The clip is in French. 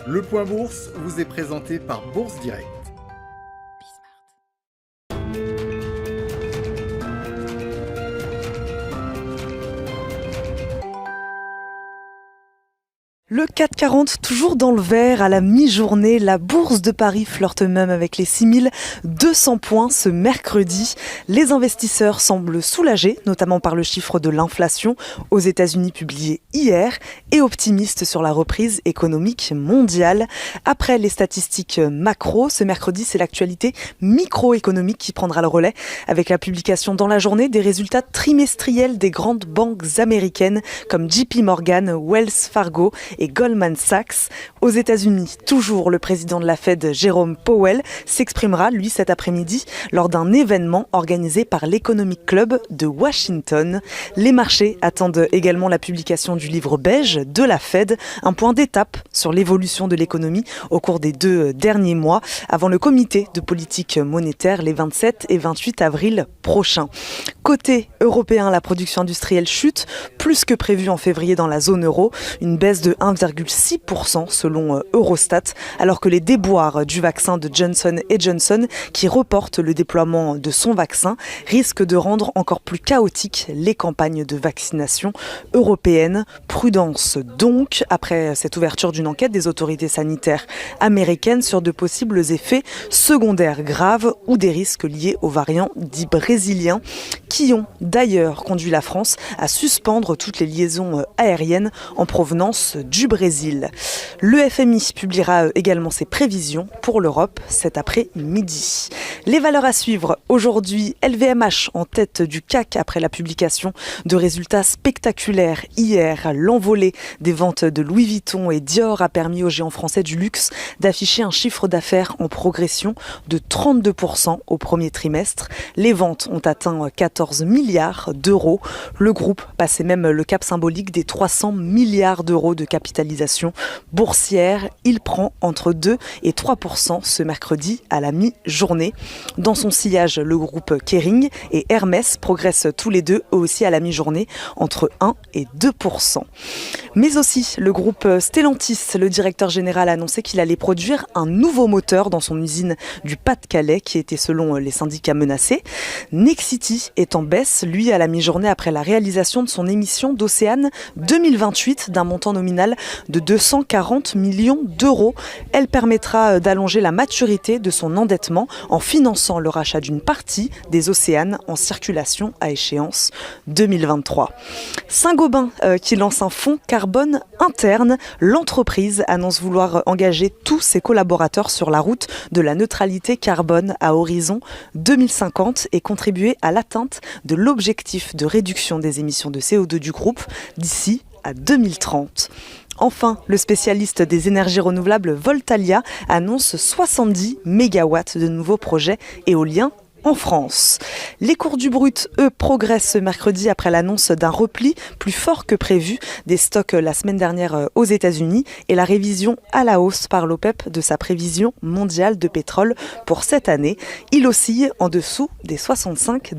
Le Point Bourse vous est présenté par Bourse Direct. Le CAC 40 toujours dans le vert à la mi-journée. La bourse de Paris flirte même avec les 6200 points ce mercredi. Les investisseurs semblent soulagés, notamment par le chiffre de l'inflation aux États-Unis publié hier et optimistes sur la reprise économique mondiale. Après les statistiques macro, ce mercredi, c'est l'actualité microéconomique qui prendra le relais avec la publication dans la journée des résultats trimestriels des grandes banques américaines comme JP Morgan, Wells Fargo et Goldman Sachs. Aux États-Unis, toujours le président de la Fed, Jérôme Powell, s'exprimera, lui, cet après-midi, lors d'un événement organisé par l'Economic Club de Washington. Les marchés attendent également la publication du livre beige de la Fed, un point d'étape sur l'évolution de l'économie au cours des 2 derniers mois, avant le comité de politique monétaire les 27 et 28 avril prochains. Côté européen, la production industrielle chute, plus que prévu en février dans la zone euro, une baisse de 1,6% selon Eurostat, alors que les déboires du vaccin de Johnson & Johnson, qui reporte le déploiement de son vaccin, risquent de rendre encore plus chaotiques les campagnes de vaccination européennes. Prudence donc, après cette ouverture d'une enquête des autorités sanitaires américaines sur de possibles effets secondaires graves ou des risques liés aux variants dits brésiliens, qui ont d'ailleurs conduit la France à suspendre toutes les liaisons aériennes en provenance du Brésil. Le FMI publiera également ses prévisions pour l'Europe cet après-midi. Les valeurs à suivre aujourd'hui, LVMH en tête du CAC après la publication de résultats spectaculaires hier. L'envolée des ventes de Louis Vuitton et Dior a permis aux géants français du luxe d'afficher un chiffre d'affaires en progression de 32% au premier trimestre. Les ventes ont atteint 14 milliards d'euros. Le groupe passait même le cap symbolique des 300 milliards d'euros de capitalisation boursière. Il prend entre 2 et 3% ce mercredi à la mi-journée. Dans son sillage, le groupe Kering et Hermès progressent tous les deux, eux aussi à la mi-journée, entre 1 et 2%. Mais aussi le groupe Stellantis, le directeur général a annoncé qu'il allait produire un nouveau moteur dans son usine du Pas-de-Calais qui était selon les syndicats menacés. Nexity est en baisse, lui, à la mi-journée après la réalisation de son émission d'Océane 2028 d'un montant nominal de 240 millions d'euros. Elle permettra d'allonger la maturité de son endettement en finançant le rachat d'une partie des Océanes en circulation à échéance 2023. Saint-Gobain qui lance un fonds carbone interne. L'entreprise annonce vouloir engager tous ses collaborateurs sur la route de la neutralité carbone à horizon 2050 et contribuer à l'atteinte de l'objectif de réduction des émissions de CO2 du groupe d'ici à 2030. Enfin, le spécialiste des énergies renouvelables Voltalia annonce 70 mégawatts de nouveaux projets éoliens en France. Les cours du brut, eux, progressent ce mercredi après l'annonce d'un repli plus fort que prévu des stocks la semaine dernière aux États-Unis et la révision à la hausse par l'OPEP de sa prévision mondiale de pétrole pour cette année. Il oscille en dessous des $65.